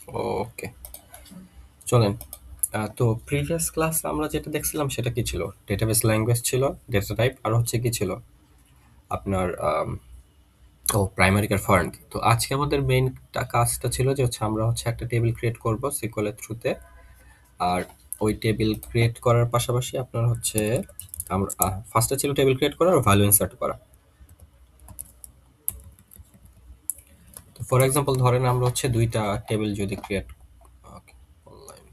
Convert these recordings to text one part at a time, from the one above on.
ওকে, চলেন। তো previous class আমরা যেটা দেখছিলাম সেটা কি ছিল? ডেটাবেস ল্যাঙ্গুয়েজ ছিল, ডেটা টাইপ, আর হচ্ছে কি ছিল আপনার প্রাইমারি আর ফরেন কি। তো আজকে আমাদের মেইন কাজটা ছিল যে হচ্ছে আমরা হচ্ছে একটা টেবিল ক্রিয়েট করব সিকিউএল এর থ্রুতে। আর ওই টেবিল ক্রিয়েট করার পাশাপাশি আপনার হচ্ছে আমরা ফার্স্টে ছিল টেবিল ক্রিয়েট করা আর ভ্যালু ইনসার্ট করা। তো ফর এক্সাম্পল ধরেন আমরা হচ্ছে দুইটা টেবিল যদি ক্রিয়েট, ওকে, অনলাইন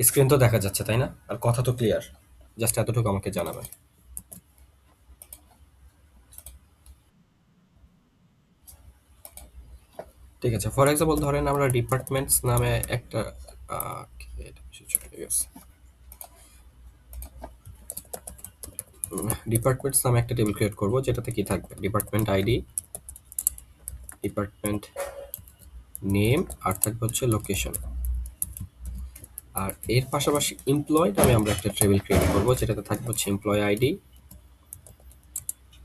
স্ক্রিন তো দেখা যাচ্ছে তাই না? আর কথা তো ক্লিয়ার? জাস্ট এতটুকু আমাকে জানাবেন। ঠিক আছে, ফর এক্সাম্পল ধরেন আমরা ডিপার্টমেন্টস নামে একটা এটা কিছু চলে গেছে, ডিপার্টমেন্টস নামে একটা টেবিল ক্রিয়েট করব যেটাতে কি থাকবে ডিপার্টমেন্ট আইডি, ডিপার্টমেন্ট নেম, আর থাকবে হচ্ছে লোকেশন। আর এর পাশাপাশি এমপ্লয় নামে আমরা একটা টেবিল ক্রিয়েট করব যেটাতে থাকবে হচ্ছে employee ID,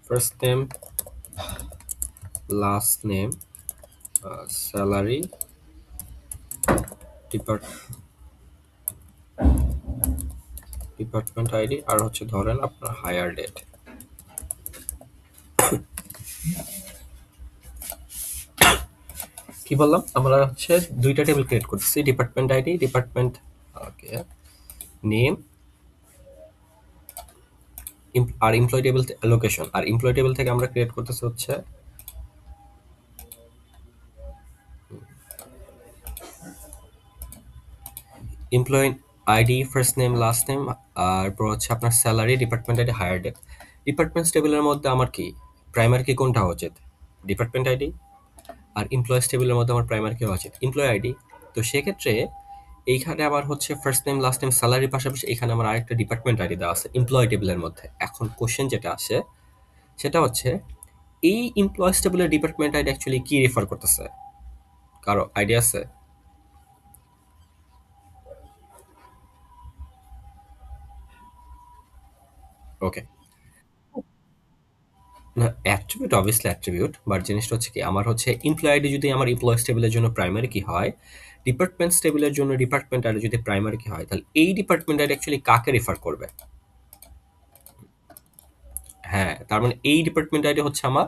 first name, last name, salary, department ID, আর হচ্ছে ধরেন আপনার হায়ার ডেট। কি বললাম, আমরা হচ্ছে দুইটা টেবিল ক্রিয়েট করতেছি, department ID, department, okay, name, আর এমপ্লয় টেবিল লোকেশন। আর এমপ্লয় টেবিল থেকে আমরা ক্রিয়েট করতেছি হচ্ছে employee ID, first name, last name, আর পর হচ্ছে আপনার salary, department ID, hire date. Departments টেবিলের মধ্যে আমার কি প্রাইমারি কি কোনটা হওয়া উচিত? Department ID. আর এমপ্লয়েজ টেবিলের মধ্যে আমার প্রাইমারি কি হওয়া উচিত? Employee ID. তো সেক্ষেত্রে এইখানে আবার হচ্ছে ফার্স্ট নেম, লাস্ট নেম, স্যালারির পাশাপাশি এখানে আমার আরেকটা ডিপার্টমেন্ট আইডি দেওয়া আছে এমপ্লয় টেবিলের মধ্যে। এখন কোশ্চেন যেটা আসে সেটা হচ্ছে এই এমপ্লয়েজ টেবিলের ডিপার্টমেন্ট আইডি অ্যাকচুয়ালি কি রেফার করতেছে? কারো আইডিয়া আছে? ওকে, না, অ্যাট্রিবিউট অবভিয়াসলি অ্যাট্রিবিউট, বাট জিনিসটা হচ্ছে কি আমার হচ্ছে এমপ্লয় আইডি যদি আমার এমপ্লয়েজ টেবিলের জন্য প্রাইমারি কি হয়, ডিপার্টমেন্টস টেবিলের জন্য ডিপার্টমেন্ট আইডি যদি প্রাইমারি কি হয়, তাহলে এই ডিপার্টমেন্ট আইডি অ্যাকচুয়ালি কাকে রেফার করবে? হ্যাঁ, তার মানে এই ডিপার্টমেন্ট আইডি হচ্ছে আমার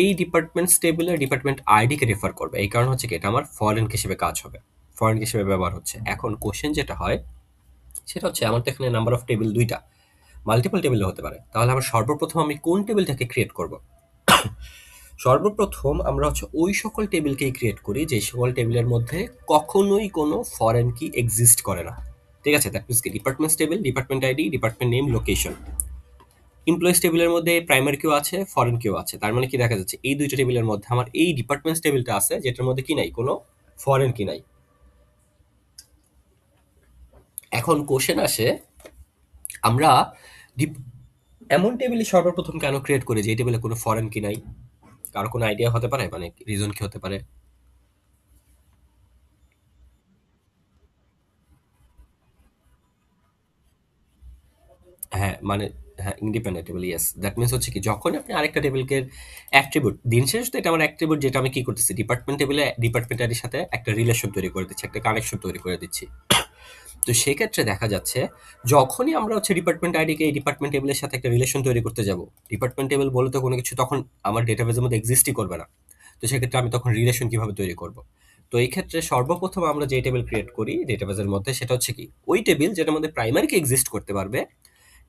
এই ডিপার্টমেন্টস টেবিলের ডিপার্টমেন্ট আইডিকে রেফার করবে। এই কারণ হচ্ছে কি এটা আমার ফরেন হিসেবে কাজ হবে, ফরেন হিসেবে ব্যবহার হচ্ছে। এখন কোশ্চেন যেটা হয় সেটা হচ্ছে আমার তো এখানে নাম্বার অফ টেবিল দুইটা, মাল্টিপল টেবিলে হতে পারে। তাহলে আমার সর্বপ্রথম আমি কোন টেবিলটাকে ক্রিয়েট করব? সর্বপ্রথম আমরা হচ্ছে ওই সকল টেবিলকেই ক্রিয়েট করি যে সকল টেবিলের মধ্যে কখনোই কোনো ফরেন কি এক্সিস্ট করে না। ঠিক আছে, দ্যাট মিনস কি departments table, department ID, department name, location. Employees টেবিলের মধ্যে প্রাইমারি কিউ আছে, ফরেন কিউ আছে। তার মানে কি দেখা যাচ্ছে এই দুইটা টেবিলের মধ্যে আমার এই ডিপার্টমেন্টস টেবিলটা আছে যেটার মধ্যে কি নাই, কোনো ফরেন কি নাই। এখন কোশ্চেন আসে আমরা ডিপ- এমন টেবিল সর্বপ্রথম কেন ক্রিয়েট করি যে এই টেবিলে কোনো ফরেন কি নাই? কারো কোনো আইডিয়া হতে পারে, মানে রিজন কি হতে পারে? হ্যাঁ, মানে হ্যাঁ, independent table, yes. That means হচ্ছে কি যখন আপনি আরেকটা টেবিলকে অ্যাট্রিবিউট দিন শেষে তো এটা আমার অ্যাট্রিবিউট যেটা আমি কি করতেছি ডিপার্টমেন্ট টেবিলে ডিপার্টমেন্ট আইডির সাথে একটা রিলেশন তৈরি করে দিচ্ছি, একটা কানেকশন তৈরি করে দিচ্ছি। তো সেক্ষেত্রে দেখা যাচ্ছে যখনই আমরা হচ্ছে ডিপার্টমেন্ট আইডিকে এই ডিপার্টমেন্ট টেবিলের সাথে একটা রিলেশন তৈরি করতে যাব, ডিপার্টমেন্ট টেবিল বলে তো কোনো কিছু তখন আমার ডেটাবেজের মধ্যে এক্সিস্টই করবে না। তো সেক্ষেত্রে আমি তখন রিলেশন কিভাবে তৈরি করব? তো এই ক্ষেত্রে সর্বপ্রথম আমরা যে টেবিল ক্রিয়েট করি ডেটাবেজের মধ্যে সেটা হচ্ছে কি ওই টেবিল যেটার মধ্যে প্রাইমারিকে এক্সিস্ট করতে পারবে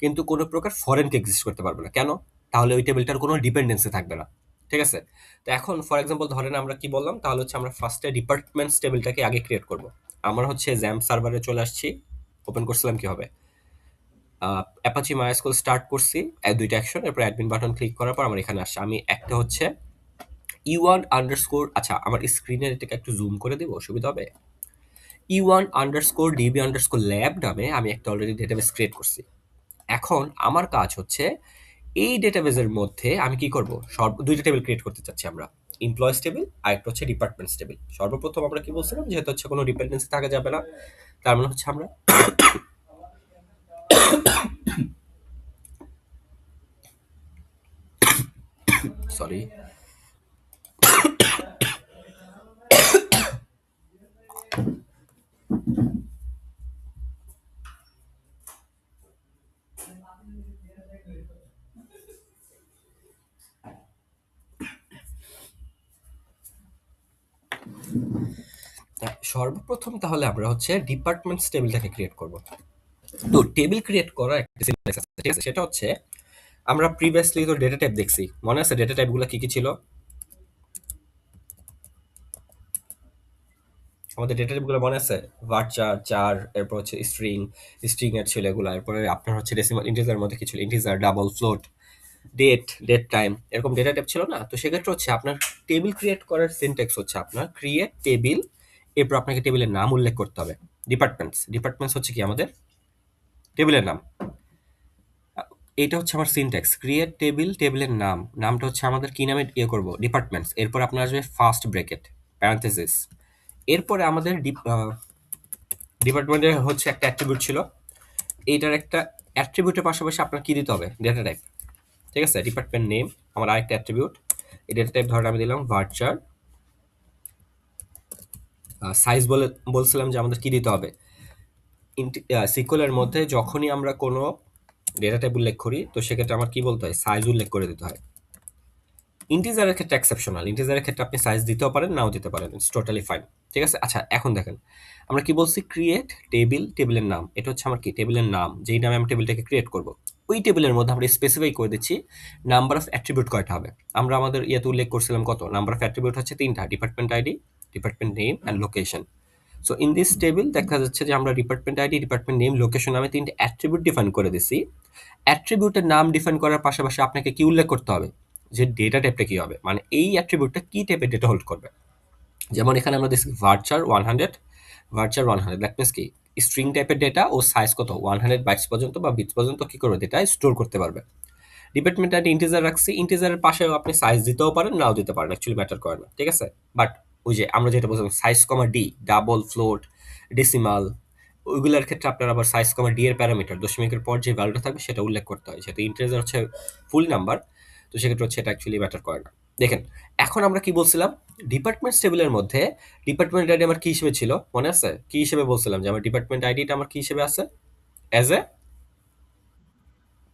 কিন্তু কোনো প্রকার ফরেনকে এক্সিস্ট করতে পারবে না। কেন? তাহলে ওই টেবিলটার কোনো ডিপেন্ডেন্সি থাকবে না। ঠিক আছে? তো এখন ফর এক্সাম্পল ধরেন আমরা কি বললাম, তাহলে হচ্ছে আমরা ফার্স্টে ডিপার্টমেন্টস টেবিলটাকে আগে ক্রিয়েট করব। আমরা হচ্ছে জ্যাম্প সার্ভারে চলে আসছি, ওপেন করছিলাম কি হবে, অ্যাপাচি মাইস্কুল স্টার্ট করছি, দুইটা অ্যাকশন, এরপর অ্যাডমিন বাটন ক্লিক করার পর আমার এখানে আসছে। আমি একটা হচ্ছে ই1 আন্ডারস্কোর, আচ্ছা আমার স্ক্রিনের এটাকে একটু জুম করে দেবো, সুবিধা হবে। E1 underscore DB underscore lab নামে আমি একটা অলরেডি ডেটাবেস ক্রিয়েট করছি। এখন আমার কাজ হচ্ছে এই ডেটাবেসের মধ্যে আমি কি করব, দুইটা টেবিল ক্রিয়েট করতে চাচ্ছি আমরা। এমপ্লয়েজ টেবিল আর একটা হচ্ছে ডিপার্টমেন্টস টেবিল। সর্বপ্রথম আমরা কি বলছিলাম, যেহেতু হচ্ছে কোনো ডিপেন্ডেন্সি থাকা যাবে না, তার মানে হচ্ছে আমরা সরি সর্বপ্রথম তাহলে আমরা হচ্ছে ডিপার্টমেন্টস টেবিলটাকে ক্রিয়েট করব। তো টেবিল ক্রিয়েট করার একটা সিনট্যাক্স আছে, ঠিক আছে? সেটা হচ্ছে আমরা প্রিভিয়াসলি তো ডেটা টাইপ দেখছি, মনে আছে ডেটা টাইপগুলো কি কি ছিল? আমাদের ডেটা টাইপগুলো মনে আছে? ভার্চার, চার, এরপর হচ্ছে স্ট্রিং, স্ট্রিং এর ছিল এগুলো, এরপরে আপনার হচ্ছে ডেসিমাল ইন্টিজার মধ্যে কি ছিল? Integer, double, float, date time, এরকম ডেটা টাইপ ছিল না? তো সেক্ষেত্রে হচ্ছে আপনার টেবিল ক্রিয়েট করার সিনট্যাক্স হচ্ছে আপনার ক্রিয়েট টেবিল, এরপর আপনাকে টেবিলের নাম উল্লেখ করতে হবে। ডিপার্টমেন্টস হচ্ছে কি আমাদের টেবিলের নাম। এটা হচ্ছে আমার সিনট্যাক্স, ক্রিয়েট টেবিল, টেবিলের নাম, নামটা হচ্ছে আমাদের কি নামে ইয়ে করবো? ডিপার্টমেন্টস। এরপর আপনার আসবে ফার্স্ট ব্র্যাকেট, প্যারেন্থেসিস। এরপরে আমাদের ডিপার্টমেন্টের হচ্ছে একটা অ্যাট্রিবিউট ছিল, এইটার একটা অ্যাট্রিবিউটের পাশাপাশি আপনার কি দিতে হবে? ডেটা টাইপ, ঠিক আছে? ডিপার্টমেন্ট নেম আমার আরেকটা অ্যাট্রিবিউট, এই ডেটা টাইপ ধরেন আমি দিলাম ভার্চার। সাইজ বলছিলাম যে আমাদের কি দিতে হবে? সিকুয়েলের মধ্যে যখনই আমরা কোনো ডেটা টাইপ উল্লেখ করি, তো সেক্ষেত্রে আমার কি বলতে হয়? সাইজ উল্লেখ করে দিতে হয়। ইন্টিজারের ক্ষেত্রে এক্সেপশনাল, ইন্টিজারের ক্ষেত্রে আপনি সাইজ দিতেও পারেন, নাও দিতে পারেন, ইটস টোটালি ফাইন, ঠিক আছে? আচ্ছা, এখন দেখেন আমরা কি বলছি? ক্রিয়েট টেবিল, টেবিলের নাম। এটা হচ্ছে আমার কি? টেবিলের নাম, যেই নামে আমি টেবিলটাকে ক্রিয়েট করব। ওই টেবিলের মধ্যে আমরা স্পেসিফাই করে দিচ্ছি নাম্বার অফ অ্যাট্রিবিউট কয়টা হবে। আমরা আমাদের ইয়েতে উল্লেখ করছিলাম কত? নাম্বার অফ অ্যাট্রিবিউট হচ্ছে তিনটা, department ID, department name and location. So in this table দেখা যাচ্ছে যে আমরা department ID, department name, location নামে তিনটে অ্যাট্রিবিউট ডিফাইন করে দিছি। অ্যাট্রিবিউটের নাম ডিফাইন করার পাশাপাশি আপনাকে কি উল্লেখ করতে হবে? যে ডেটা টাইপটা কি হবে, মানে এই অ্যাট্রিবিউটটা কি টাইপের ডেটা হোল্ড করবে। যেমন এখানে আমরা দেখছি ভার্চার 100, ভার্চার 100, দ্যাট মিনস কি? স্ট্রিং টাইপের ডেটা ও সাইজ কত? 100 বাইটস পর্যন্ত বা বিটস পর্যন্ত কি করবে? ডেটা স্টোর করতে পারবে। ডিপার্টমেন্ট আইডি ইন্টিজার রাখছি, ইন্টিজারের পাশেও আপনি সাইজ দিতেও পারেন, নাও দিতে পারেন, অ্যাকচুয়ালি ম্যাটার করে না, ঠিক আছে? বাট ওই যে আমরা যেটা বলছিলাম সাইজ কমা ডি, ডাবল, ফ্লোট, ডেসিমাল, ওইগুলোর ক্ষেত্রে আপনার আবার সাইজ কমা ডি এর প্যারামিটার দশমিকের পর যে ভ্যালুটা থাকবে সেটা উল্লেখ করতে হয়। যেহেতু ইন্টিজার হচ্ছে ফুল নাম্বার, তো সেক্ষেত্রে হচ্ছে এটা অ্যাকচুয়ালি ম্যাটার করে না। দেখেন এখন আমরা কি বলছিলাম? ডিপার্টমেন্টস টেবিলের মধ্যে ডিপার্টমেন্ট আইডি আমার কি হিসেবে ছিল? মনে আছে কি হিসেবে বলছিলাম যে আমার ডিপার্টমেন্ট আইডিটা আমার কি হিসেবে আছে? অ্যাজ এ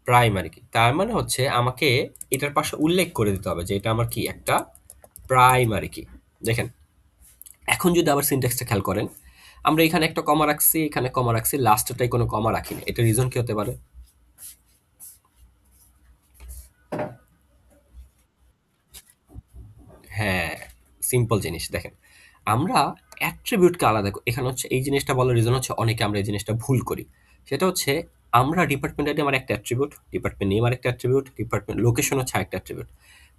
প্রাইমারি কি? তার মানে হচ্ছে আমাকে এটার পাশে উল্লেখ করে দিতে হবে যে এটা আমার কি? একটা প্রাইমারি কি। দেখেন এখন যদি আবার সিনট্যাক্সটা খেয়াল করেন, আমরা এখানে একটা কমা রাখছি, এখানে কমা রাখছি, লাস্টটাই কোনো কমা রাখিনি। এটা রিজন কি হতে পারে? হ্যাঁ, সিম্পল জিনিস দেখেন, আমরা অ্যাট্রিবিউটকে আলাদা এখানে হচ্ছে এই জিনিসটা বলার রিজন হচ্ছে অনেকে আমরা এই জিনিসটা ভুল করি। সেটা হচ্ছে আমরা ডিপার্টমেন্ট আইডি আমার একটা অ্যাট্রিবিউট, ডিপার্টমেন্ট নেম আর একটা অ্যাট্রিবিউট, ডিপার্টমেন্ট লোকেশন হচ্ছে আরেকটা অ্যাট্রিবিউট,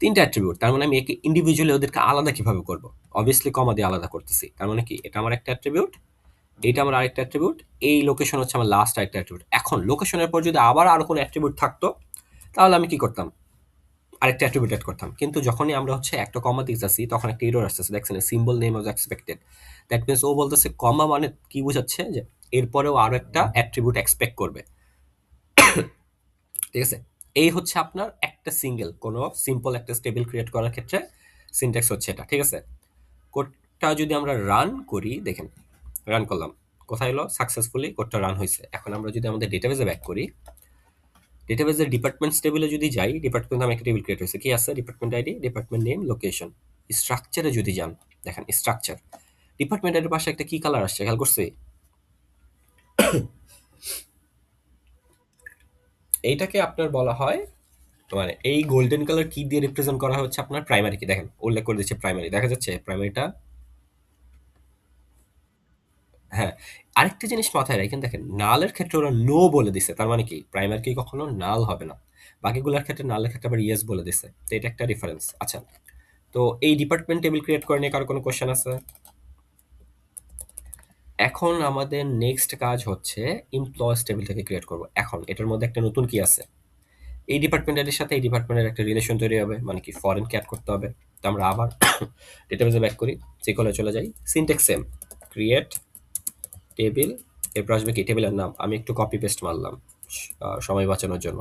তিনটা অ্যাট্রিবিউট। তার মানে আমি একে ইন্ডিভিজুয়ালি ওদেরকে আলাদা কিভাবে করব? অবভিয়াসলি কমা দিয়ে আলাদা করতেছি। তার মানে কি? এটা আমার একটা অ্যাট্রিবিউট, এইটা আমার আরেকটা অ্যাট্রিবিউট, এই লোকেশন হচ্ছে আমার লাস্ট আরেকটা অ্যাট্রিবিউট। এখন লোকেশনের পর যদি আবার আরো কোনো অ্যাট্রিবিউট থাকতো, তাহলে আমি কি করতাম? আরেকটা অ্যাট্রিবিউট এড করতাম। কিন্তু যখনই আমরা হচ্ছে একটা কমা দিতেছি তখন একটা এরর আসতেছে, দেখছেন? Symbol name was expected. That means ও বলতেছে কমা মানে কি বোঝাচ্ছে? যে এরপরেও আরো একটা অ্যাট্রিবিউট এক্সপেক্ট করবে, ঠিক আছে? এই হচ্ছে আপনার একটা সিঙ্গেল কোনো সিম্পল একটা টেবিল ক্রিয়েট করার ক্ষেত্রে সিনট্যাক্স হচ্ছে এটা, ঠিক আছে? কোডটা যদি আমরা রান করি, দেখেন রান করলাম, কোথায় এলো? সাকসেসফুলি কোডটা রান হয়েছে। এখন আমরা যদি আমাদের ডেটাবেজে ব্যাক করি, ডেটাবেজের ডিপার্টমেন্টস টেবিলে যদি যাই, ডিপার্টমেন্ট নামে একটা টেবিল ক্রিয়েট হয়েছে, কি আছে? Department ID, department name, location. স্ট্রাকচারে যদি যান, দেখেন স্ট্রাকচার, ডিপার্টমেন্ট আইডির পাশে একটা কি কালার আসছে খেয়াল করছে? এইটাকে আপনার বলা হয়, মানে এই গোল্ডেন কালার কি দিয়ে রিপ্রেজেন্ট করা হচ্ছে? আপনার প্রাইমারি কি। দেখেন উল্লেখ করে দিচ্ছে প্রাইমারি, দেখা যাচ্ছে প্রাইমারিটা। হ্যাঁ, আরেকটা জিনিস মাথায় রাখেন, দেখেন নালের ক্ষেত্রে ওরা নো বলে দিছে, তার মানে কি? প্রাইমারি কি কখনো নাল হবে না। বাকিগুলোর ক্ষেত্রে নালের ক্ষেত্রে আবার ইয়েস বলে দিছে, তো এটা একটা ডিফারেন্স। আচ্ছা, তো এই ডিপার্টমেন্ট টেবিল ক্রিয়েট করে নিয়ে কারো কোনো কোশ্চেন আছে? এখন আমাদের নেক্সট কাজ হচ্ছে এমপ্লয়েজ টেবিলটাকে ক্রিয়েট করব। এখন এটার মধ্যে একটা নতুন কি আছে? এই ডিপার্টমেন্ট আইডির সাথে এই ডিপার্টমেন্টের একটা রিলেশন তৈরি হবে, মানে কি ফরেন কে অ্যাড করতে হবে। তো আমরা আবার ডেটাবেসে ব্যাক করি, সিকলে চলে যাই, সিনট্যাক্স সেম, ক্রিয়েট টেবিল, এরপর আসবে কি টেবিলের নাম, আমি একটু কপি পেস্ট মারলাম সময় বাঁচানোর জন্য।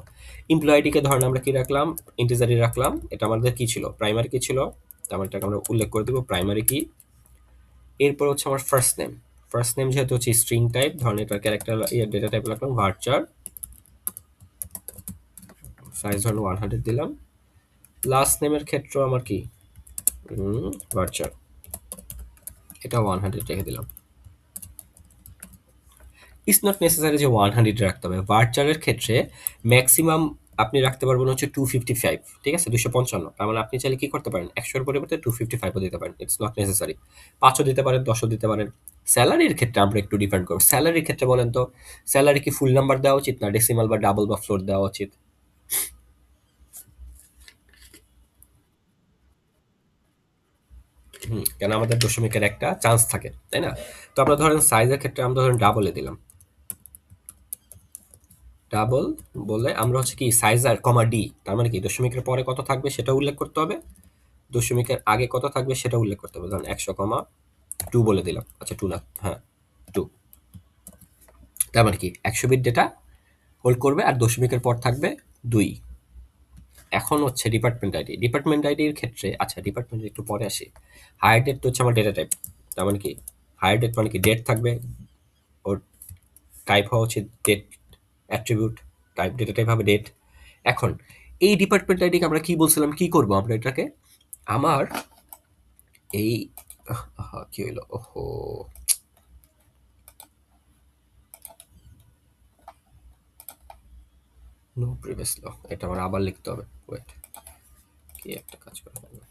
এমপ্লয় আইডিকে ধরেন আমরা কি রাখলাম, ইন্টিজারই রাখলাম। এটা আমাদের কি ছিল, প্রাইমারি কি ছিল, তারপর এটাকে আমরা উল্লেখ করে দেবো প্রাইমারি কি। এরপর হচ্ছে আমার ফার্স্ট নেম, ফার্স্ট নেম যেহেতু হচ্ছে স্ট্রিং টাইপ, ধরেন এটার ক্যারেক্টার ডেটা টাইপ রাখলাম ভার্চার, সাইজ ধরেন 100 দিলাম। লাস্ট নেমের ক্ষেত্রে আমার কি ভার্চার, এটা 100 রেখে দিলাম। ইটস নট নেসেসারি যে 100 রাখতে হবে। ভার্চারের ক্ষেত্রে ম্যাক্সিমাম আপনি রাখতে পারবেন হচ্ছে 255, ঠিক আছে, 255। তার মানে আপনি চাইলে কি করতে পারেন, 100-এর পরিবর্তে 255ও দিতে পারেন, ইটস নট নেসেসারি। 5ও দিতে পারেন, 10ও দিতে পারেন। স্যালারির ক্ষেত্রে আমরা একটু ডিপেন্ড করবো। স্যালারির ক্ষেত্রে বলেন তো, স্যালারি কি ফুল নাম্বার দেওয়া উচিত না ডেসিমাল বা ডাবল বা ফ্লোর দেওয়া উচিত? কেন আমাদের দশমিকের একটা চান্স থাকে, তাই না? তো আমরা ধরেন সাইজের ক্ষেত্রে আমরা ধরেন ডাবলে দিলাম, ডাবল বলে আমরা হচ্ছে কি সাইজ আর কমা ডি, তার মানে কি দশমিকের পরে কত থাকবে সেটা উল্লেখ করতে হবে, দশমিকের আগে কত থাকবে সেটা উল্লেখ করতে হবে। ধরুন 100,2 বলে দিলাম, আচ্ছা 2 না, হ্যাঁ 2। তার মানে কি 100 বিট ডেটা হোল্ড করবে আর দশমিকের পর থাকবে 2। এখন হচ্ছে ডিপার্টমেন্ট আইডি, ডিপার্টমেন্ট আইডির ক্ষেত্রে, আচ্ছা ডিপার্টমেন্ট একটু পরে আসি। হায়ার ডেট তো হচ্ছে আমার ডেটা টাইপ, তার মানে কি হায়ার ডেট মানে কি ডেট থাকবে, ওর টাইপ হওয়া উচিত date, attribute type, data type হবে ডেট। এখন এই ডিপার্টমেন্ট আইডিকে আমরা কি বলছিলাম, কি করব আমরা এটাকে, আমার এই কি হইলো, ওহো, নো প্রিভিয়াস ল, এটা আমার আবার লিখতে হবে, ওয়েট, কি একটা কাজ করে ফেললাম।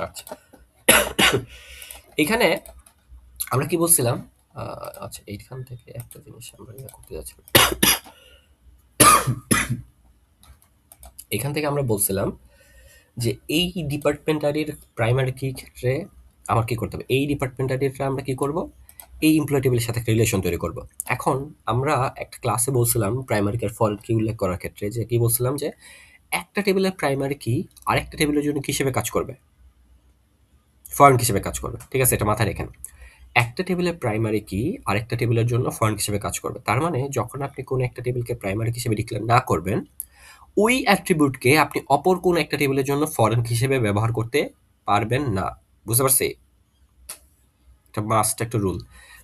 আচ্ছা, এখানে আমরা কি বলছিলাম, আচ্ছা এইখান থেকে একটা জিনিস আমরা করতে যাচ্ছিলাম, এখান থেকে আমরা বলছিলাম যে এই ডিপার্টমেন্ট আইডির প্রাইমারি কি ক্ষেত্রে আমার কি করতে হবে, এই ডিপার্টমেন্ট আইডিটা আমরা কি করব, এই এমপ্লয় টেবিলের সাথে একটা রিলেশন তৈরি করব। এখন আমরা একটা ক্লাসে বলছিলাম প্রাইমারি কি আর ফরেন কি উল্লেখ করার ক্ষেত্রে, যে কি বলছিলাম যে একটা টেবিলের প্রাইমারি কি আরেকটা টেবিলের জন্য কি হিসেবে কাজ করবে, ফরেন হিসেবে কাজ করবে, ঠিক আছে, এটা মাথায় রেখেন। একটা টেবিলের প্রাইমারি কি আরেকটা টেবিলের জন্য ফরেন হিসেবে কাজ করবে, তার মানে যখন আপনি কোনো একটা টেবিলকে প্রাইমারি হিসেবে ডিক্লেয়ার না করবেন, ওই অ্যাট্রিবিউটকে আপনি অপর কোনো একটা টেবিলের জন্য ফরেন হিসেবে ব্যবহার করতে পারবেন না। বুঝতে পারছি? এটা মাস্ট একটা রুল।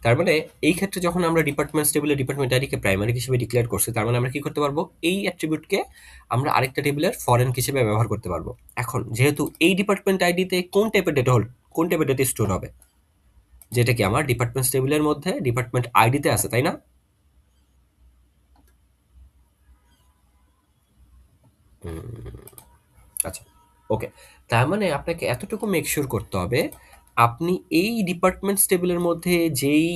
তার মানে এই ক্ষেত্রে যখন আমরা ডিপার্টমেন্টস টেবিলে ডিপার্টমেন্ট আইডিকে প্রাইমারি হিসেবে ডিক্লেয়ার করছি, তার মানে আমরা কি করতে পারবো, এই অ্যাট্রিবিউটকে আমরা আরেকটা টেবিলের ফরেন হিসেবে ব্যবহার করতে পারবো। এখন যেহেতু এই ডিপার্টমেন্ট আইডিতে কোন টাইপের ডেটা হোল্ড, কোন টাইপের ডেটা স্টোর হবে, যেটা কি আমার ডিপার্টমেন্টস টেবিলের মধ্যে ডিপার্টমেন্ট আইডিতে আছে, তাই না? আচ্ছা, ওকে। তার মানে আপনাকে এতটুকু মেক শিওর করতে হবে, আপনি এই ডিপার্টমেন্টস টেবিলের মধ্যে যেই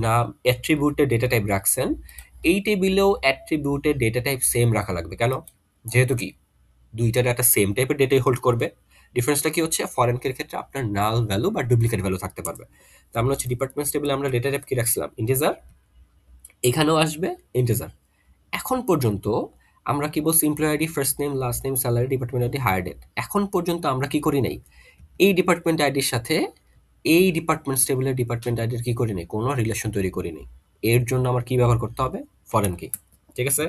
নাম অ্যাট্রিবিউটের ডেটা টাইপ রাখছেন, এই টেবিলেও অ্যাট্রিবিউটের ডেটা টাইপ সেম রাখা লাগবে। কেন? যেহেতু কি ২ টা ডাটা সেম টাইপের ডেটাই হোল্ড করবে। ডিফারেন্সটা কি হচ্ছে, ফরেন কির ক্ষেত্রে আপনার নাল ভ্যালু বা ডুপ্লিকেট ভ্যালু থাকতে পারবে। তার মানে হচ্ছে ডিপার্টমেন্টস টেবিলে আমরা ডেটা টাইপ কি রাখছিলাম, ইন্টিজার, এখানেও আসবে ইন্টিজার। এখন পর্যন্ত আমরা কি বলছি, employee ID, first name, last name, salary, department ID, hire date. এখন পর্যন্ত আমরা কি করি নাই, এই ডিপার্টমেন্ট আইডির সাথে এই ডিপার্টমেন্টস টেবিলের ডিপার্টমেন্ট আইডির কি করি নাই, কোনো রিলেশন তৈরি করি নাই। এর জন্য আমার কি ব্যবহার করতে হবে, ফরেন কি, ঠিক আছে।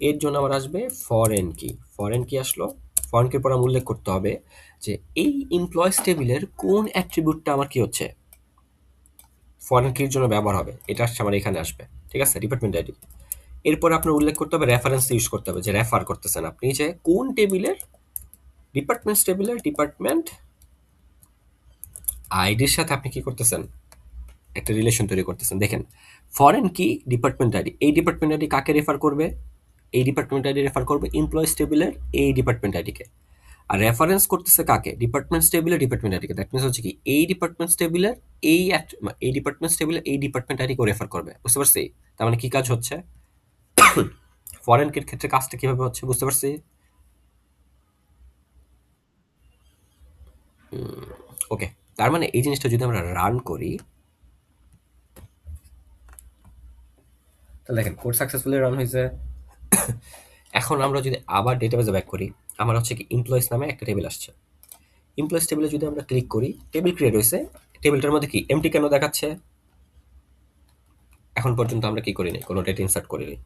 এর জন্য আমার আসবে ফরেন কি, ফরেন কি আসলো, ফরেন কির পর আমার উল্লেখ করতে হবে যে এই এমপ্লয়িজ টেবিলের কোন অ্যাট্রিবিউটটা আমার কি হচ্ছে, ফরেন কির জন্য ব্যবহার হবে, এটা আসছে আমার এখানে আসবে। ঠিক আছে, ডিপার্টমেন্ট আইডি। এরপর আপনার উল্লেখ করতে হবে, রেফারেন্স ইউজ করতে হবে, যে রেফার করতেছেন আপনি, যে কোন টেবিলের, ডিপার্টমেন্টস টেবিলের ডিপার্টমেন্ট আইডির সাথে আপনি কি করতেছেন, একটা রিলেশন তৈরি করতেছেন। দেখেন, ফরেন কি, ডিপার্টমেন্ট আইডি, এই ডিপার্টমেন্ট আইডি কাকে রেফার করবে, এই ডিপার্টমেন্ট আইডি রেফার করবে এমপ্লয়িজ টেবিলের এই ডিপার্টমেন্ট আইডিকে। আর রেফারেন্স করতেছে কাকে, ডিপার্টমেন্টস টেবিলের ডিপার্টমেন্ট আইডিকে। দ্যাট মিনস হচ্ছে কি, এই ডিপার্টমেন্টস টেবিলের এই ডিপার্টমেন্টস টেবিলের এই ডিপার্টমেন্ট আইডিকে রেফার করবে। বুঝতে পারছি? তার মানে কি কাজ হচ্ছে, ফরেন কির ক্ষেত্রে কাজটা কিভাবে হচ্ছে, বুঝতে পারছি? ওকে, তার মানে এই জিনিসটা যদি আমরা রান করি, তাহলে দেখেন কোড সাকসেসফুলি রান হয়েছে। এখন আমরা যদি আবার ডেটাবেজে ব্যাক করি, আমার হচ্ছে কি এমপ্লয়িজ নামে একটা টেবিল আসছে। এমপ্লয়িজ টেবিলে যদি আমরা ক্লিক করি, টেবিল ক্রিয়েট হয়েছে। টেবিলটার মধ্যে কি এমটি কেন দেখাচ্ছে, এখন পর্যন্ত আমরা কি করি নাই, কোনো ডেটা ইনসার্ট করি নাই।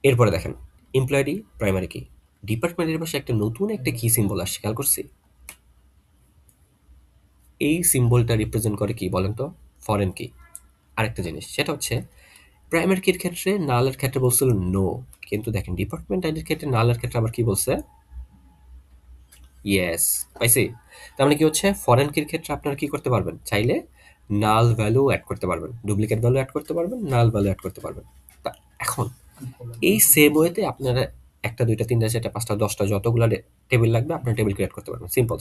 এরপরে দেখেন, এমপ্লয়ি প্রাইমারি কি, ডিপার্টমেন্টের পাশে একটা নতুন একটা কি সিম্বল আসছে, খেয়াল করছি? এই সিম্বলটা রিপ্রেজেন্ট করে কি বলেন তো, ফরেন কি। আরেকটা জিনিস সেটা হচ্ছে, প্রাইমারি কির ক্ষেত্রে নালের ক্ষেত্রে বলছিল নো, কিন্তু দেখেন ডিপার্টমেন্ট আইডির ক্ষেত্রে নালের ক্ষেত্রে আবার কি বলছে, ইয়েস। পাইছি? তার মানে কি হচ্ছে, ফরেন কির ক্ষেত্রে আপনারা কি করতে পারবেন, চাইলে নাল ভ্যালু অ্যাড করতে পারবেন, ডুপ্লিকেট ভ্যালু অ্যাড করতে পারবেন, নাল ভ্যালু অ্যাড করতে পারবেন। তা এখন এই সেম ওয়েতে আপনারা একটা দুইটা তিনটা চারটা পাঁচটা দশটা যতগুলো টেবিল লাগবে আপনারা টেবিল ক্রিয়েট করতে পারবেন। সিম্পল,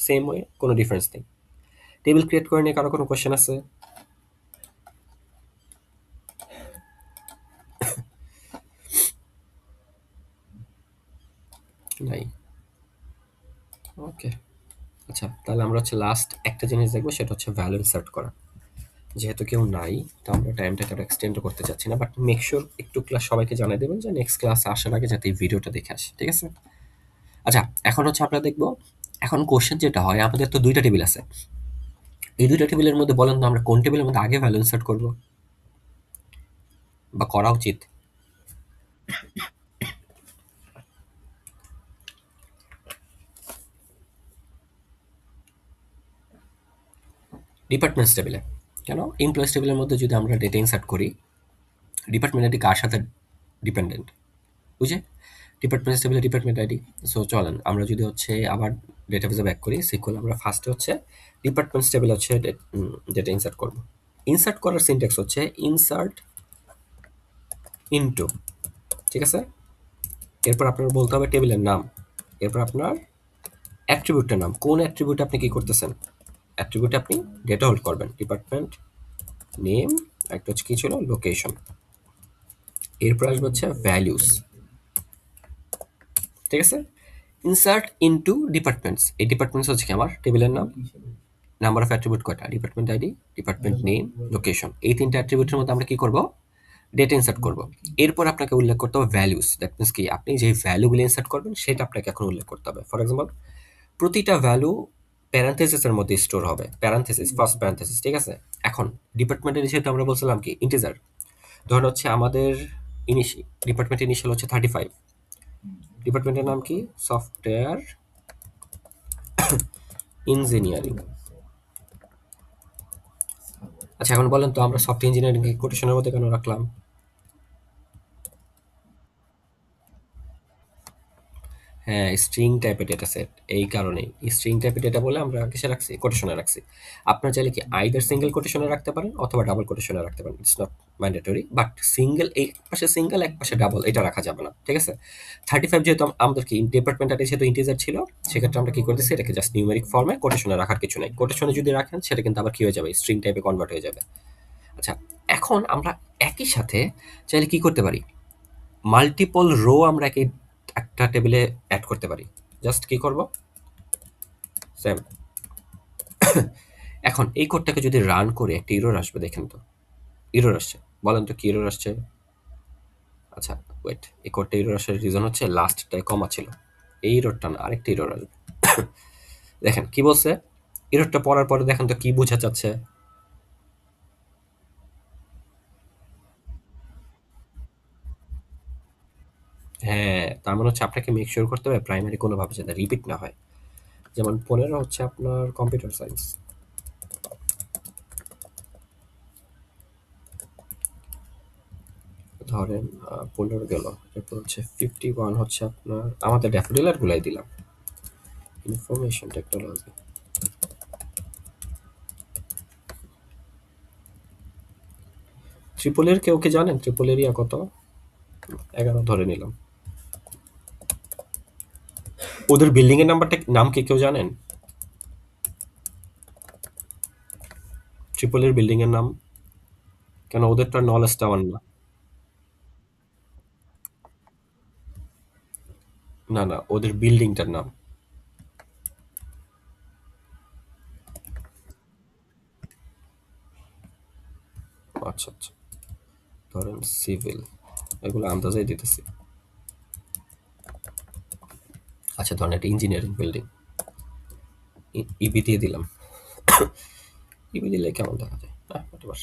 সেম ওয়ে, কোনো ডিফারেন্স নেই। টেবিল ক্রিয়েট করে নিয়ে কারো কোনো কোয়েশ্চেন আছে? নাই? ওকে, আচ্ছা, তাহলে আমরা হচ্ছে লাস্ট একটা জিনিস দেখবো, সেটা হচ্ছে ভ্যালু ইনসার্ট করা। যেহেতু কেউ নাই, তো আমরা টাইমটাকে আরো এক্সটেন্ড করতে চাচ্ছি না, বাট মেক শিওর একটু ক্লাস সবাইকে জানিয়ে দেবেন যে নেক্সট ক্লাস আসার আগে যাতে এই ভিডিওটা দেখে আসে। ঠিক আছে? আচ্ছা, এখন হচ্ছে আমরা দেখবো, এখন কোশ্চেন যেটা হয়, আমাদের তো দুইটা টেবিল আছে। এই দুইটা টেবিলের মধ্যে বলেন তো আমরা কোন টেবিলের মধ্যে আগে ভ্যালু ইনসার্ট করবো বা করা উচিত? ডিপার্টমেন্টস টেবিলে। কেন? এমপ্লয়েজ টেবিলের মধ্যে যদি আমরা ডেটা ইনসার্ট করি, ডিপার্টমেন্ট আইডি কার সাথে ডিপেন্ডেন্ট, বুঝে? ডিপার্টমেন্ট টেবিলে ডিপার্টমেন্ট আইডি। সো চলেন আমরা যদি হচ্ছে আবার ডেটাবেসে ব্যাক করি, সিকুয়েল আমরা ফার্স্টে হচ্ছে ডিপার্টমেন্টস টেবিলে হচ্ছে ডেটা ইনসার্ট করব। ইনসার্ট করার সিনট্যাক্স হচ্ছে ইনসার্ট ইনটু। ঠিক আছে? এরপর আপনার বলতে হবে টেবিলের নাম, এরপর আপনার অ্যাট্রিবিউটের নাম, কোন অ্যাট্রিবিউট আপনি কি করতেছেন, অ্যাট্রিবিউটে আপনি ডেটা হোল্ড করবেন, ডিপার্টমেন্ট নেম, একটা হচ্ছে কি ছিল, লোকেশন। এরপর আসবে হচ্ছে ভ্যালুস। ঠিক আছে? ইনসার্ট ইনটু ডিপার্টমেন্টস, এই ডিপার্টমেন্টস হচ্ছে কি আমার টেবিলের নাম, নাম্বার অফ অ্যাট্রিবিউট কয়টা, department ID, department name, location. এই তিনটা অ্যাট্রিবিউটের মধ্যে আমরা কি করব, ডেটা ইনসার্ট করব। এরপর আপনাকে উল্লেখ করতে হবে ভ্যালুস। দ্যাট মিনস কি, আপনি যে ভ্যালুগুলো ইনসার্ট করবেন সেটা আপনাকে এখন উল্লেখ করতে হবে। ফর এক্সাম্পল, প্রতিটা ভ্যালু প্যারান্থেসিসের মধ্যে স্টোর হবে, প্যারান্থেসিস, ফার্স্ট প্যারান্থেসিস। ঠিক আছে? এখন ডিপার্টমেন্টের যেহেতু আমরা বলছিলাম কি ইন্টিজার, ধরুন হচ্ছে আমাদের ডিপার্টমেন্ট ইনিশিয়াল হচ্ছে 35, ডিপার্টমেন্টের নাম কি, সফটওয়্যার ইঞ্জিনিয়ারিং। আচ্ছা, এখন বলেন তো আমরা সফটওয়্যার ইঞ্জিনিয়ারিং কোটেশনের মধ্যে কেন রাখলাম? হ্যাঁ, স্ট্রিং টাইপের ডেটা সেট, এই কারণেই স্ট্রিং টাইপের ডেটা বলে আমরা কিসে রাখছি, কোটেশনে রাখছি। আপনার চাইলে কি আইদার সিঙ্গেল কোটেশনে রাখতে পারেন অথবা ডাবল কোটেশনে রাখতে পারেন, it's not mandatory. But single, এক পাশে সিঙ্গেল এক পাশে ডাবল, এটা রাখা যাবে না। ঠিক আছে? 35 যেহেতু আমাদের কি ডিপার্টমেন্টটা যেহেতু ইন্টিজার ছিল, সেক্ষেত্রে আমরা কি করতেছি, এটাকে জাস্ট নিউমেরিক ফর্মে কোটেশনে রাখার কিছু নাই। কোটেশনে যদি রাখেন সেটা কিন্তু আবার কি হয়ে যাবে, স্ট্রিং টাইপে কনভার্ট হয়ে যাবে। আচ্ছা, এখন আমরা একই সাথে চাইলে কি করতে পারি, মাল্টিপল রো আমরা একটা টেবিলে অ্যাড করতে পারি। জাস্ট কি করব, সেম। এখন এই কোডটাকে যদি রান করে একটা ইরর আসবে, দেখেন তো ইরর আসছে, বলেন তো কি ইরর আসছে? আচ্ছা ওয়েট, এই কোডটা ইরর আসার রিজন হচ্ছে লাস্টটায় কমা ছিল, এই ইররটা না, আরেকটা ইরর আসবে। দেখেন কি বলছে, ইররটা পড়ার পরে দেখেন তো কি বোঝা যাচ্ছে। হ্যাঁ, তার মানে হচ্ছে আপনাকে মেক শিওর করতে হবে প্রাইমারি কোনোভাবে যাতে রিপিট না হয়। যেমন 15 হচ্ছে আপনার কম্পিউটার সায়েন্স, ধরেন 15 গেল, এরপর হচ্ছে 51 হচ্ছে আপনার আমাদের ড্যাফোডিলার গুলাই দিলাম, ইনফরমেশন টেকনোলজি। ত্রিপলের কেউ কি জানেন ত্রিপল এরিয়া কত? 11 ধরে নিলাম। ওদের বিল্ডিং এর নাম্বারটা নাম কি কেউ জানেন? ট্রিপলের বিল্ডিং এর নাম, কেন ওদেরটা নলেজ টাওয়ার না? না না, ওদের বিল্ডিংটার নাম। আচ্ছা আচ্ছা, ধরেন সিভিল, এগুলো আন্দাজেই দিতেছি। আচ্ছা ধরেন একটা ইঞ্জিনিয়ারিং বিল্ডিং, ইবি দিয়ে দিলাম। ইবি দিলে কেমন দেখা যায়? whatever,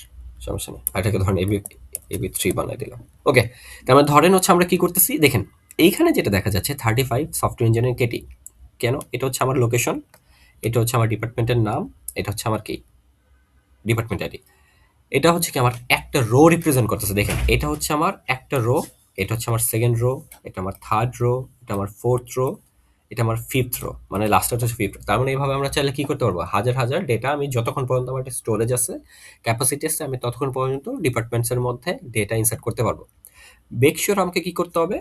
সমস্যা নেই, এটাকে ধরেন এবি, এবি 3 বানাই দিলাম। ওকে, তার মানে ধরেন হচ্ছে আমরা কি করতেছি দেখেন, এইখানে যেটা দেখা যাচ্ছে 35 সফটওয়্যার ইঞ্জিনিয়ারিং কেটি। কেন? এটা হচ্ছে আমার লোকেশন, এটা হচ্ছে আমার ডিপার্টমেন্টের নাম, এটা হচ্ছে আমার কি ডিপার্টমেন্ট আইডি। এটা হচ্ছে কি আমার একটা রো রিপ্রেজেন্ট করতেছে। দেখেন এটা হচ্ছে আমার একটা রো, এটা হচ্ছে আমার সেকেন্ড রো, এটা আমার থার্ড রো, এটা আমার ফোর্থ রো, এটা আমার ফিফথ রো, মানে লাস্টটা হচ্ছে ফিফথ। তার মানে এইভাবে আমরা চাইলে কি করতে পারবো, হাজার হাজার ডেটা আমি যতক্ষণ পর্যন্ত আমার একটা স্টোরেজ আছে, ক্যাপাসিটি আছে, আমি ততক্ষণ পর্যন্ত ডিপার্টমেন্টসের মধ্যে ডেটা ইনসার্ট করতে পারবো। মেক শিওর আমাকে কি করতে হবে,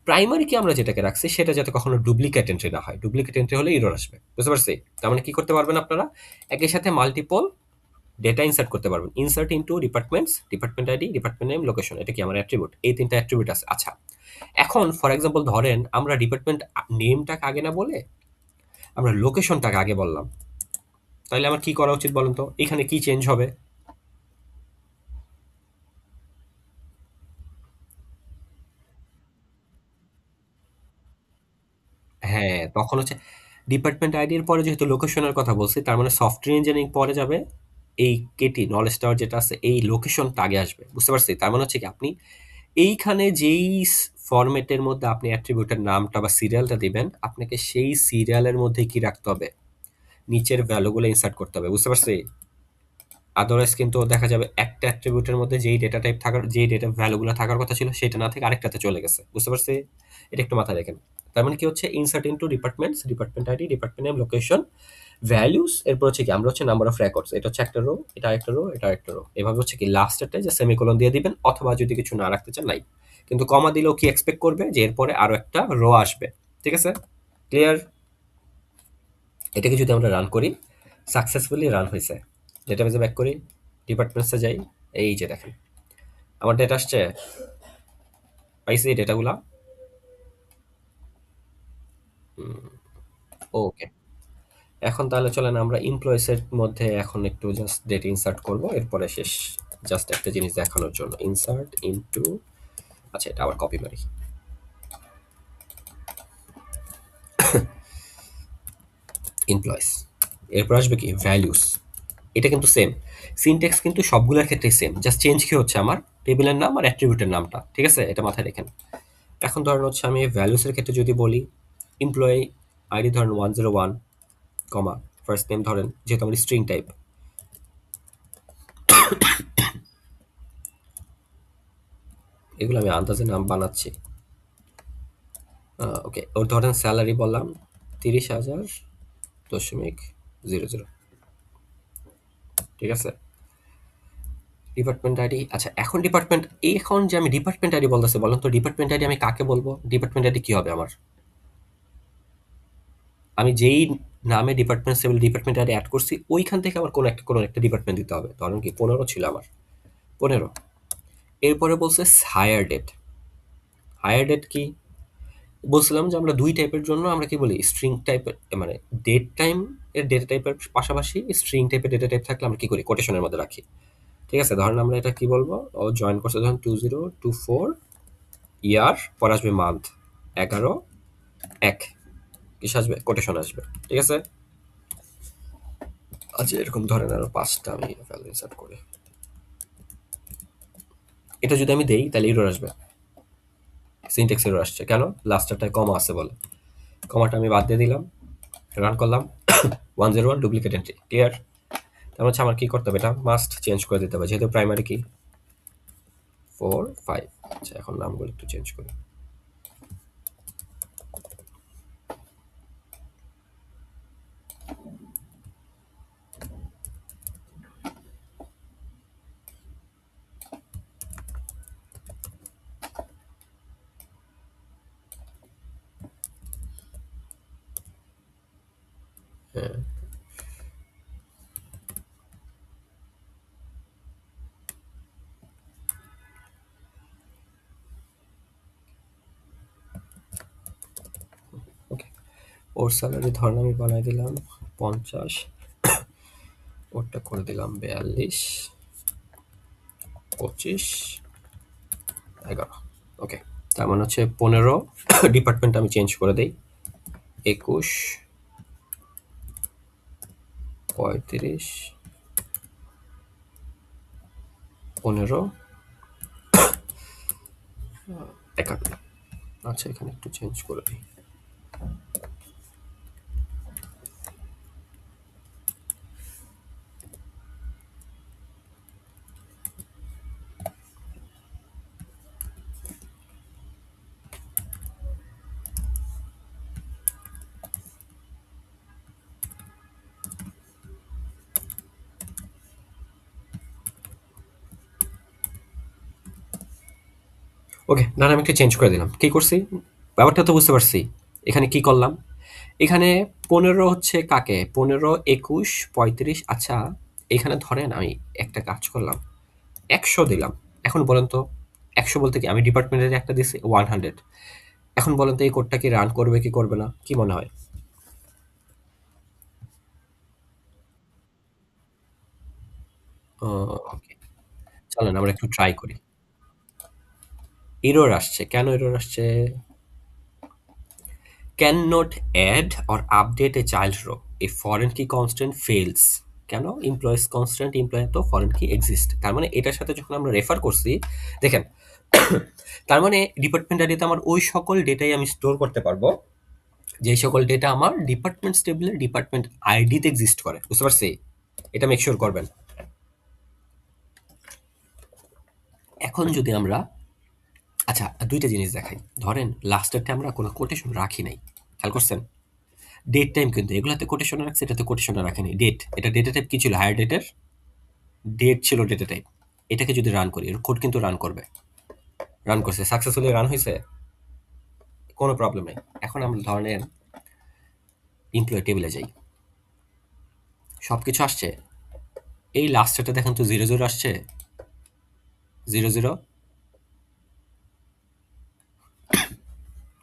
প্রাইমারি কি আমরা যেটাকে রাখছি সেটা যাতে কখনো ডুপ্লিকেট এন্ট্রি না হয়। ডুপ্লিকেট এন্ট্রি হলে এরর আসবে, বুঝতে পারছি? তার মানে কি করতে পারবেন আপনারা, একই সাথে মাল্টিপল ডেটা ইনসার্ট করতে পারবেন। Insert into departments, department ID, department name, location, এটা কি আমার অ্যাট্রিবিউট? এই তিনটা অ্যাট্রিবিউট আছে। আচ্ছা, এখন ফর এক্সাম্পল ধরেন আমরা ডিপার্টমেন্ট নেমটাকে আগে না বলে আমরা লোকেশনটাকে আগে বললাম, তাহলে আমার কি করা উচিত বলেন তো? এখানে কি চেঞ্জ হবে? হ্যাঁ, তখন হচ্ছে ডিপার্টমেন্ট আইডির পরে যেহেতু লোকেশনের কথা বলছি, তার মানে সফটওয়্যার ইঞ্জিনিয়ারিং পরে যাবে, এই কেটি নলেজ টাওয়ার যেটা আছে এই লোকেশনটা আগে আসবে, বুঝতে পারছি? তার মানে হচ্ছে কি আপনি এইখানে যেই ফরম্যাটের মধ্যে আপনি অ্যাট্রিবিউটের নামটা বা সিরিয়ালটা দিবেন, আপনাকে সেই সিরিয়ালের মধ্যে কি রাখতে হবে, নিচের ভ্যালুগুলো ইনসার্ট করতে হবে, বুঝতে পারছি? আদারওয়াইজ কিন্তু দেখা যাবে একটা অ্যাট্রিবিউটের মধ্যে যেই ডেটা টাইপ থাকার, যেই ডেটা ভ্যালুগুলো থাকার কথা ছিল সেটা না থেকে আরেকটাতে চলে গেছে, বুঝতে পারছি? এটা একটু মাথায় রাখেন। তার মানে কি হচ্ছে, insert into departments, department ID, department name, location, values, এরপর হচ্ছে কি আমরা হচ্ছে নাম্বার অফ রেকর্ডস, এটা হচ্ছে একটা রো, এটা একটা রো, এটা একটা রো, এভাবে হচ্ছে কি লাস্টেরটা যে সেমিকোলন দিয়ে দিবেন, অথবা যদি কিছু না রাখতে চান নাই, কিন্তু কমা দিলেও কি এক্সপেক্ট করবে যে এরপরে আরো একটা রো আসবে। ঠিক আছে, ক্লিয়ার? এটাকে যদি আমরা রান করি, সাকসেসফুলি রান হয়েছে, ডেটাবেজে ব্যাক করি, ডিপার্টমেন্টসে যাই, এই যে দেখেন আমার ডেটা আসছে, পাইছি এই ডেটাগুলা। ওকে, এখন তাহলে চলেন আমরা এমপ্লয়িজের মধ্যে এখন একটু জাস্ট ডেটা ইনসার্ট করব, এরপরে শেষ। জাস্ট একটা জিনিস দেখানোর জন্য, ইনসার্ট ইনটু, আচ্ছা এটা আবার কপি মারি, এমপ্লয়িজ, এরপর আসবে কি ভ্যালুস। এটা কিন্তু সেম, সিনটেক্স কিন্তু সবগুলোর ক্ষেত্রেই সেম, জাস্ট চেঞ্জ কি হচ্ছে আমার টেবিলের নাম আর অ্যাট্রিবিউটের নামটা। ঠিক আছে, এটা মাথায় রেখেন। এখন ধরেন হচ্ছে আমি ভ্যালুসের ক্ষেত্রে যদি বলি, এমপ্লয়ি আইডি ধরেন 101, কমা ফার্স্ট নেম ধরেন, যেহেতু আমার স্ট্রিং টাইপ, এগুলো আমি আন্দাজে নাম বানাচ্ছি। ওকে, ওর ধরেন স্যালারি বললাম 30,000.00। ঠিক আছে, ডিপার্টমেন্ট আইডি। আচ্ছা এখন ডিপার্টমেন্ট, এখন যে আমি ডিপার্টমেন্ট আইডি বলতেছি, বলেন তো ডিপার্টমেন্ট আইডি আমি কাকে বলবো? ডিপার্টমেন্ট আইডি কি হবে আমার? আমি যেই নামে ডিপার্টমেন্ট সেভেল ডিপার্টমেন্ট আইডি অ্যাড করছি, ওইখান থেকে আমার কোনো একটা ডিপার্টমেন্ট দিতে হবে। ধরেন কি 15 ছিল আমার, 15। এরপরে বলছে হায়ার ডেট। হায়ার ডেট কি বলছিলাম, যে আমরা দুই টাইপের জন্য আমরা কি বলি, স্ট্রিং টাইপের, মানে ডেট টাইম এর ডেটা টাইপের পাশাপাশি স্ট্রিং টাইপের ডেটা টাইপ থাকলে আমরা কি করি, কোটেশনের মধ্যে রাখি। ঠিক আছে, ধরেন আমরা এটা কি বলবো, ও জয়েন করছে ধরেন 2024, ইয়ার, পর আসবে মান্থ 11/1, কিসে আসবে, কোটেশন আসবে। ঠিক আছে, আচ্ছা এরকম ধরেন আরো 5টা আমি ভ্যালু ইনসার্ট করি, এটা যদি আমি দেই তাহলে এরর আসবে, সিনট্যাক্স এরর আসছে কেন, লাস্টারটায় কমা আছে বলে। কমাটা আমি বাদ দিয়ে দিলাম, রান করলাম, 101 ডুপ্লিকেট এন্ট্রি, ক্লিয়ার? তার হচ্ছে আমার কি করতে হবে, এটা মাস্ট চেঞ্জ করে দিতে হবে, যেহেতু প্রাইমারি কি 4 5। আচ্ছা, এখন নামগুলো একটু চেঞ্জ করি। হ্যাঁ, ওকে। ওর স্যালারি ধরেন আমি বানাই দিলাম 50, ওরটা করে দিলাম 42, 25, 11। ওকে, তার মানে হচ্ছে 15। ডিপার্টমেন্ট আমি চেঞ্জ করে দিই, 21, 35, 15, 51। আচ্ছা, এখানে একটু চেঞ্জ করে দিই। ওকে, ডাইনামিকটা চেঞ্জ করে দিলাম। কি করছি? ব্যাপারটা তো বুঝতে পারছি। এখানে কি করলাম? এখানে 15 হচ্ছে কাকে? 15, 21, 35। আচ্ছা, এখানে ধরেন আমি একটা কাজ করলাম, 100 দিলাম। এখন বলেন তো, 100 বলতে কি? আমি ডিপার্টমেন্টের একটা দিছি 100। এখন বলেন তো এই কোডটা কি রান করবে কি করবে না? কি মনে হয়? ওকে, চলেন আমরা একটু ট্রাই করি। এরর আসছে। কেন এরর আসছে? Can not add or update a child row, a foreign key constraint fails. কেন? এমপ্লয়েজ কনস্ট্যান্ট, এমপ্লয় তো ফরেন কি এক্সিস্ট। তার মানে এটার সাথে যখন আমরা রেফার করছি, দেখেন, তার মানে ডিপার্টমেন্ট আইডিতে আমার ওই সকল ডেটাই আমি স্টোর করতে পারবো যেই সকল ডেটা আমার ডিপার্টমেন্ট টেবিলের ডিপার্টমেন্ট আইডিতে এক্সিস্ট করে। বুঝতে পারছি? এটা মেক শিওর করবেন। এখন যদি আমরা, আচ্ছা, দুইটা জিনিস দেখাই। ধরেন লাস্টেরটা আমরা কোনো কোটেশন রাখি নাই, খেয়াল করছেন? ডেট টাইম কিন্তু এগুলাতে কোটেশনে রাখছে, এটাতে কোটেশনে রাখেনি। ডেট, এটা ডেটা টাইপ কি ছিল? হায়ার ডেটের ডেট ছিল ডেটা টাইপ। এটাকে যদি রান করি, এর কোড কিন্তু রান করবে। রান করছে, সাকসেসফুলি রান হয়েছে, কোনো প্রবলেম নেই। এখন আমরা ধরনের এমপ্লয় টেবিলে যাই, সব কিছু আসছে। এই লাস্টেরটা দেখেন তো, 00 আসছে, 00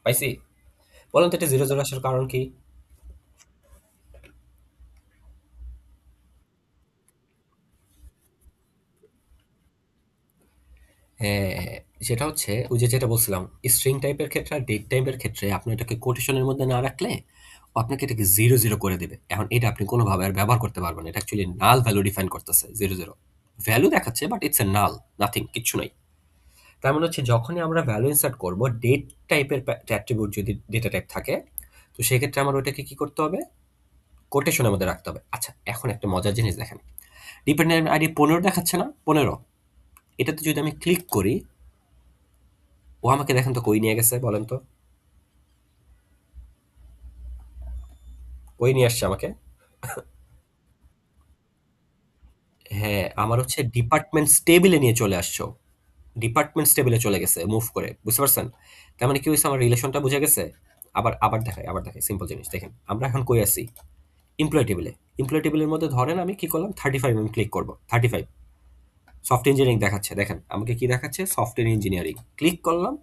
পাইছি। বলেন তো এটা 00 আসার কারণ কি? হ্যাঁ, সেটা হচ্ছে ওই যে যেটা বলছিলাম, স্ট্রিং টাইপের ক্ষেত্রে আর ডেট টাইপের ক্ষেত্রে আপনি এটাকে কোটেশনের মধ্যে না রাখলে ও আপনাকে এটাকে 00 করে দেবে। এখন এটা আপনি কোনোভাবে আর ব্যবহার করতে পারবেন না। এটা অ্যাকচুয়ালি নাল ভ্যালু ডিফাইন করতেছে। 00 ভ্যালু দেখাচ্ছে, but it's a null, nothing, কিচ্ছু নাই। তার মানে হচ্ছে যখনই আমরা ভ্যালু ইনসার্ট করব, ডেট টাইপের অ্যাট্রিবিউট যদি ডেটা টাইপ থাকে, তো সেক্ষেত্রে আমার ওটাকে কি করতে হবে? কোটেশনের মধ্যে রাখতে হবে। আচ্ছা, এখন একটা মজার জিনিস দেখেন, ডিপেন্ডেন্ট আইডি 15 দেখাচ্ছে না? 15, এটাতে যদি আমি ক্লিক করি, ও আমাকে দেখেন তো কই নিয়ে গেছে, বলেন তো? কই নিয়ে আসছে আমাকে? হ্যাঁ, আমার হচ্ছে ডিপার্টমেন্টস টেবিলে নিয়ে চলে আসছো। ডিপার্টমেন্টস টেবিলে চলে গেছে মুভ করে। বুঝতে পারছেন? তার মানে কি হইছে, আমার রিলেশনটা বুঝা গেছে? আবার আবার দেখাই, আবার দেখাই সিম্পল জিনিস দেখেন। আমরা এখন কই আছি? এমপ্লয়ি টেবিলে। এমপ্লয়ি টেবিলের মধ্যে ধরেন আমি কি করলাম? 35 আমি ক্লিক করব। 35 সফটওয়্যার ইঞ্জিনিয়ারিং দেখাচ্ছে। দেখেন আমাকে কি দেখাচ্ছে? Software engineering. ক্লিক করলাম,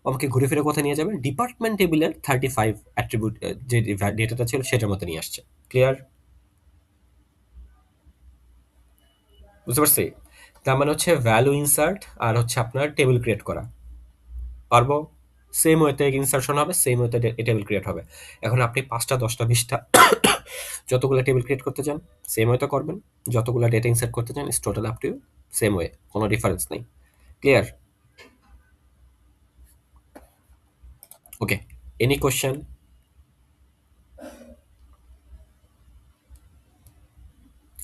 ও আমাকে ঘুরে ফিরে কোথায় নিয়ে যাবে? ডিপার্টমেন্ট টেবিলের 35 অ্যাট্রিবিউট, যে ডেটাটা ছিল সেটার মধ্যে নিয়ে আসছে। ক্লিয়ার? বুঝতে পারছি? তার মানে হচ্ছে ভ্যালু ইনসার্ট আর হচ্ছে আপনার টেবিল ক্রিয়েট করা পারবো। সেম ওয়েতে ইনসার্শন হবে, সেম ওয়েতে টেবিল ক্রিয়েট হবে। এখন আপনি 5টা, 10টা, 20টা যতগুলো টেবিল ক্রিয়েট করতে চান সেম ওয়েতে করবেন। যতগুলো ডেটা ইনসার্ট করতে চান it's total up to you, same way, কোনো ডিফারেন্স নেই। ক্লিয়ার? Okay, any question?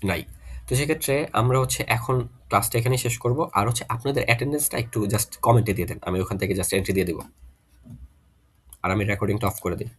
নাই? তো সেক্ষেত্রে আমরা হচ্ছে এখন ক্লাসটা এখানেই শেষ করব। আর হচ্ছে আপনাদের অ্যাটেন্ডেন্সটা একটু জাস্ট কমেন্টে দিয়ে দেন। আমি ওখান থেকে জাস্ট এন্ট্রি দিয়ে দিব। আর আমি রেকর্ডিংটা অফ করে দিই।